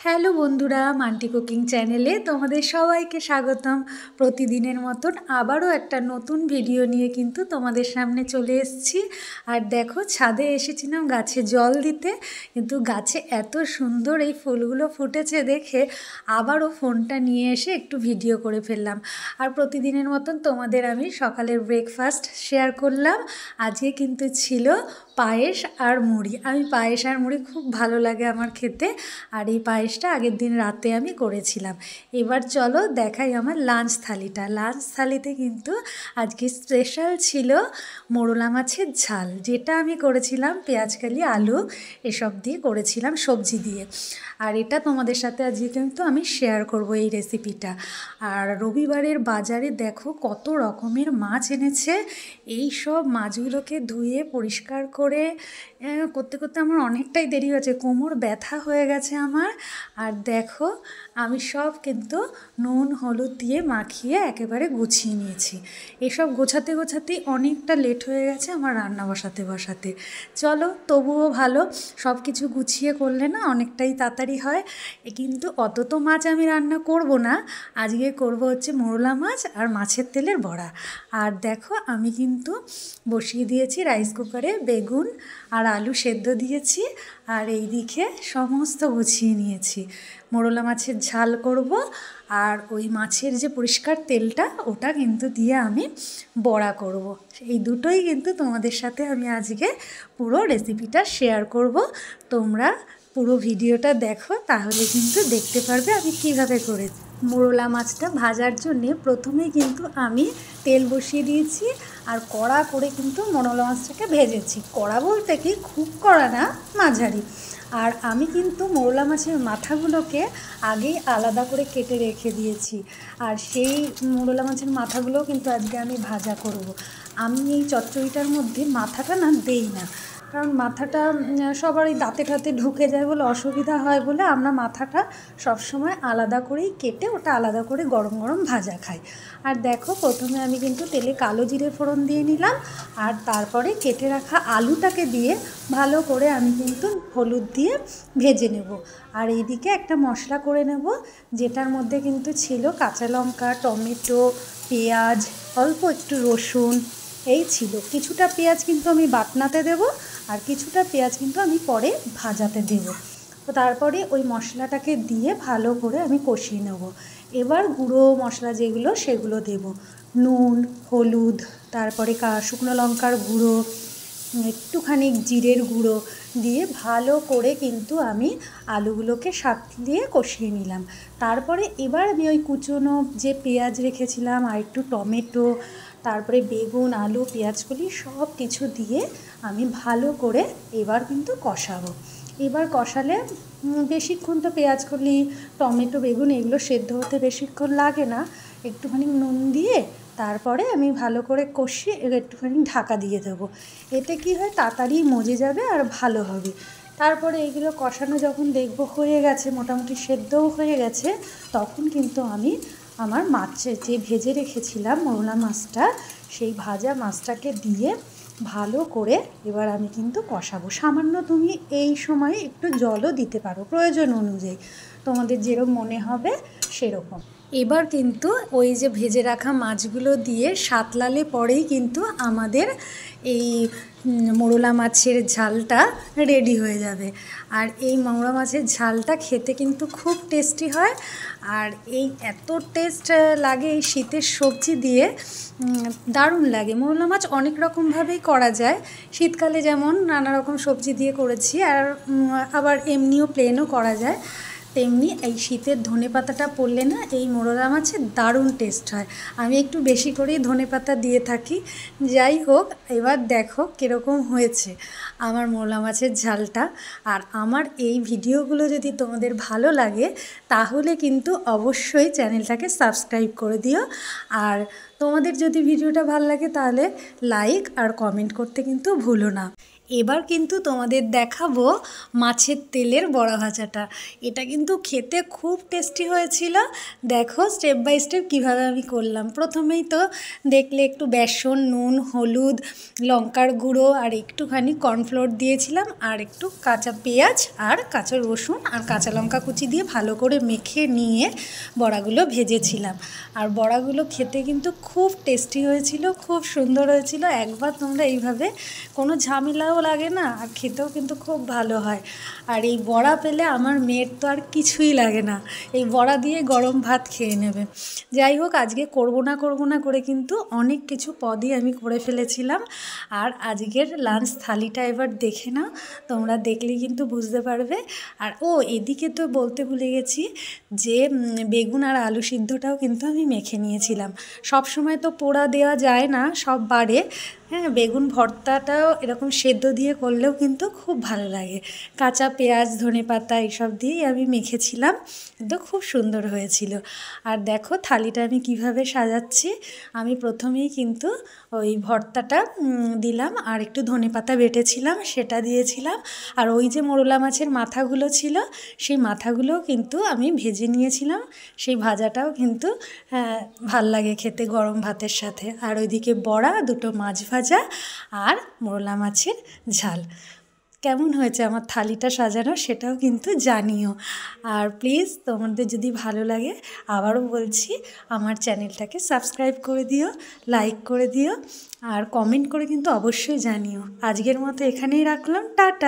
Hello বন্ধুরা, Manti cooking চ্যানেলে তোমাদের সবাইকে স্বাগতম। প্রতিদিনের মতন আবারও একটা নতুন ভিডিও নিয়ে কিন্তু তোমাদের সামনে চলে এসেছি। আর দেখো, ছাদে এসেছিলাম গাছে জল দিতে, কিন্তু গাছে এত সুন্দর এই ফুলগুলো ফুটেছে দেখে আবারও ফোনটা নিয়ে এসে একটু ভিডিও করে ফেললাম। আর প্রতিদিনের মতন তোমাদের আমি সকালের ব্রেকফাস্ট শেয়ার করলাম। আজকে কিন্তু ছিল পায়েস আর মুড়ি। আমি পায়েস আর মুড়ি খুব ভালো লাগে আমার খেতে, আর এই পায়েসটা আগের দিন রাতে আমি করেছিলাম। এবার চলো দেখাই আমার লাঞ্চ থালিটা। লাঞ্চ থালিতে কিন্তু আজকে স্পেশাল ছিল মোরলা মাছের ঝাল, যেটা আমি করেছিলাম পেঁয়াজকালি আলু এসব দিয়ে করেছিলাম, সবজি দিয়ে। আর এটা তোমাদের সাথে আজকে কিন্তু আমি শেয়ার করব এই রেসিপিটা। আর রবিবারের বাজারে দেখো কত রকমের মাছ এনেছে। এই সব মাছগুলোকে ধুয়ে পরিষ্কার করে করতে করতে আমার অনেকটাই দেরি হয়েছে, কোমর ব্যথা হয়ে গেছে আমার। আর দেখো, আমি সব কিন্তু নুন হলুদ দিয়ে মাখিয়ে একেবারে গুছিয়ে নিয়েছি। এসব গোছাতে গোছাতেই অনেকটা লেট হয়ে গেছে আমার রান্না বসাতে। চলো, তবুও ভালো, সব কিছু গুছিয়ে করলে না অনেকটাই তাড়াতাড়ি হয়। কিন্তু অত তো মাছ আমি রান্না করব না, আজকে করব হচ্ছে মোরলা মাছ আর মাছের তেলের বড়া। আর দেখো, আমি কিন্তু বসিয়ে দিয়েছি রাইস কুকারে বেগুন আর আলু সেদ্ধ দিয়েছি। আর এই দিকে সমস্ত গুছিয়ে নিয়েছি। মোরলা মাছের ঝাল করব, আর ওই মাছের যে পরিষ্কার তেলটা ওটা কিন্তু দিয়ে আমি বড়া করব। এই দুটোই কিন্তু তোমাদের সাথে আমি আজকে পুরো রেসিপিটা শেয়ার করব। তোমরা পুরো ভিডিওটা দেখো, তাহলে কিন্তু দেখতে পারবে আমি কীভাবে করেছি। মোরলা মাছটা ভাজার জন্যে প্রথমেই কিন্তু আমি তেল বসিয়ে দিয়েছি, আর কড়া করে কিন্তু মোরলা মাছটাকে ভেজেছি। কড়া বলতে কি, খুব কড়া না, মাঝারি। আর আমি কিন্তু মোরলা মাছের মাথাগুলোকে আগেই আলাদা করে কেটে রেখে দিয়েছি। আর সেই মোরলা মাছের মাথাগুলোও কিন্তু আজকে আমি ভাজা করব। আমি এই চচ্চড়িটার মধ্যে মাথাটা না দেই না, কারণ মাথাটা সবারই দাঁতে ঠাতে ঢুকে যায় বলে অসুবিধা হয় বলে আমরা মাথাটা সবসময় আলাদা করেই কেটে ওটা আলাদা করে গরম গরম ভাজা খাই। আর দেখো, প্রথমে আমি কিন্তু তেলে কালো জিরে ফোড়ন দিয়ে নিলাম, আর তারপরে কেটে রাখা আলুটাকে দিয়ে ভালো করে আমি কিন্তু হলুদ দিয়ে ভেজে নেব। আর এইদিকে একটা মশলা করে নেব, যেটার মধ্যে কিন্তু ছিল কাঁচা লঙ্কা, টমেটো, পেঁয়াজ, অল্প একটু রসুন, এই ছিল। কিছুটা পেঁয়াজ কিন্তু আমি বাটনাতে দেব, আর কিছুটা পেঁয়াজ কিন্তু আমি পরে ভাজাতে দেব। তো তারপরে ওই মশলাটাকে দিয়ে ভালো করে আমি কষিয়ে নেব। এবার গুঁড়ো মশলা যেগুলো সেগুলো দেব, নুন, হলুদ, তারপরে শুকনো লঙ্কার গুঁড়ো, একটুখানি জিরের গুঁড়ো দিয়ে ভালো করে কিন্তু আমি আলুগুলোকে সাঁতলিয়ে কষিয়ে নিলাম। তারপরে এবার আমি ওই কুচনো যে পেঁয়াজ রেখেছিলাম আর একটু টমেটো, তারপরে বেগুন, আলু, পেঁয়াজকলি সব কিছু দিয়ে আমি ভালো করে এবার কিন্তু কষাবো। এবার কষালে বেশিক্ষণ তো পেঁয়াজকলি, টমেটো, বেগুন এগুলো সেদ্ধ হতে বেশিক্ষণ লাগে না। একটুখানি নুন দিয়ে তারপরে আমি ভালো করে কষিয়ে একটুখানি ঢাকা দিয়ে দেবো। এতে কি হয়, তাড়াতাড়ি মজে যাবে আর ভালো হবে। তারপরে এগুলো কষানো যখন দেখবো হয়ে গেছে, মোটামুটি সেদ্ধও হয়ে গেছে, তখন কিন্তু আমি আমার মাছের যে ভেজে রেখেছিলাম মোরলা মাছটা, সেই ভাজা মাছটাকে দিয়ে ভালো করে এবার আমি কিন্তু কষাবো। সামান্য তুমি এই সময়ে একটু জলও দিতে পারো প্রয়োজন অনুযায়ী, তোমাদের যেরকম মনে হবে সেরকম। এবার কিন্তু ওই যে ভেজে রাখা মাছগুলো দিয়ে সাতলালে পরেই কিন্তু আমাদের এই মোরলা মাছের ঝালটা রেডি হয়ে যাবে। আর এই মোরলা মাছের ঝালটা খেতে কিন্তু খুব টেস্টি হয়। আর এই এত টেস্ট লাগে এই শীতের সবজি দিয়ে, দারুণ লাগে। মোরলা মাছ অনেক রকমভাবেই করা যায়, শীতকালে যেমন নানা রকম সবজি দিয়ে করেছি, আর আবার এমনিও প্লেনও করা যায়। তেমনি এই শীতের ধনেপাতাটা পড়লে না এই মোরলা মাছের দারুণ টেস্ট হয়। আমি একটু বেশি করেই ধনেপাতা দিয়ে থাকি। যাই হোক, এবার দেখো কীরকম হয়েছে আমার মোরলা মাছের ঝালটা। আর আমার এই ভিডিওগুলো যদি তোমাদের ভালো লাগে, তাহলে কিন্তু অবশ্যই চ্যানেলটাকে সাবস্ক্রাইব করে দিও। আর তোমাদের যদি ভিডিওটা ভালো লাগে তাহলে লাইক আর কমেন্ট করতে কিন্তু ভুলো না। এবার কিন্তু তোমাদের দেখাবো মাছের তেলের বড়া ভাজাটা। এটা কিন্তু খেতে খুব টেস্টি হয়েছিল। দেখো স্টেপ বাই স্টেপ কীভাবে আমি করলাম। প্রথমেই তো দেখলে একটু বেসন, নুন, হলুদ, লঙ্কার গুঁড়ো আর একটুখানি কর্নফ্লোর দিয়েছিলাম, আর একটু কাঁচা পেঁয়াজ আর কাঁচা রসুন আর কাঁচা লঙ্কা কুচি দিয়ে ভালো করে মেখে নিয়ে বড়াগুলো ভেজেছিলাম। আর বড়াগুলো খেতে কিন্তু খুব টেস্টি হয়েছিল, খুব সুন্দর হয়েছিল। একবার তোমরা এইভাবে, কোনো ঝামেলাও লাগে না আর খেতেও কিন্তু খুব ভালো হয়। আর এই বড়া পেলে আমার মেয়ের তো আর কিছুই লাগে না, এই বড়া দিয়ে গরম ভাত খেয়ে নেবে। যাই হোক, আজকে করবো না করে কিন্তু অনেক কিছু পদই আমি করে ফেলেছিলাম। আর আজকের লাঞ্চ থালিটা এবার দেখে নাও, তোমরা দেখলেই কিন্তু বুঝতে পারবে। আর এদিকে তো বলতে ভুলে গেছি যে বেগুন আর আলু সিদ্ধটাও কিন্তু আমি মেখে নিয়েছিলাম। সব সময় তো পোড়া দেওয়া যায় না সব বারে, হ্যাঁ, বেগুন ভর্তাটাও এরকম সেদ্ধ দিয়ে করলেও কিন্তু খুব ভালো লাগে। কাঁচা পেঁয়াজ, ধনেপাতা এইসব দিয়েই আমি মেখেছিলাম, কিন্তু খুব সুন্দর হয়েছিল। আর দেখো থালিটা আমি কিভাবে সাজাচ্ছি। আমি প্রথমেই কিন্তু ওই ভর্তাটা দিলাম, আর একটু ধনেপাতা বেটেছিলাম সেটা দিয়েছিলাম। আর ওই যে মোরলা মাছের মাথাগুলো ছিল, সেই মাথাগুলোও কিন্তু আমি ভেজে নিয়েছিলাম। সেই ভাজাটাও কিন্তু ভাল লাগে খেতে গরম ভাতের সাথে। আর ওইদিকে বড়া, দুটো মাছ ভাজা আর মোরলা মাছের ঝাল। কেমন হয়েছে আমার থালিটা সাজানো সেটাও কিন্তু জানিও। আর প্লিজ তোমাদের যদি ভালো লাগে, আবারও বলছি, আমার চ্যানেলটাকে সাবস্ক্রাইব করে দিও, লাইক করে দিও আর কমেন্ট করে কিন্তু অবশ্যই জানিও। আজকের মতো এখানেই রাখলাম, টাটা।